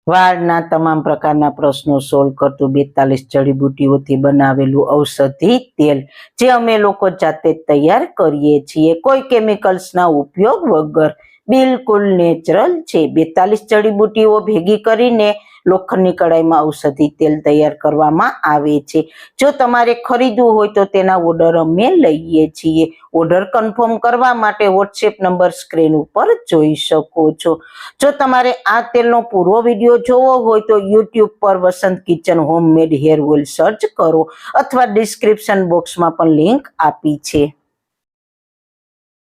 વાળના તમામ પ્રકારના પ્રશ્નો સોલ્વ કરતું 42 જડીબુટ્ટીઓથી બનાવેલું ઔષધિ તેલ જે અમે લોકો જાતે તૈયાર કરીએ છીએ, કોઈ કેમિકલ્સના ઉપયોગ વગર, બિલકુલ નેચરલ છે। 42 જડીબુટ્ટીઓ ભેગી કરીને લોખંડની કડાઈમાં ઔષધિ તેલ તૈયાર કરવામાં આવે છે। જો તમારે ખરીદવું હોય તો તેના ઓર્ડર અમે લઈએ છીએ। ઓર્ડર કન્ફર્મ કરવા માટે વોટ્સએપ નંબર સ્ક્રીન ઉપર જોઈ શકો છો। જો તમારે આ તેલનો પૂરો વિડીયો જોવો હોય તો યુટ્યુબ પર Vasant kitchen homemade hair oil search કરો અથવા ડિસ્ક્રિપ્શન બોક્સમાં પણ લિંક આપી છે।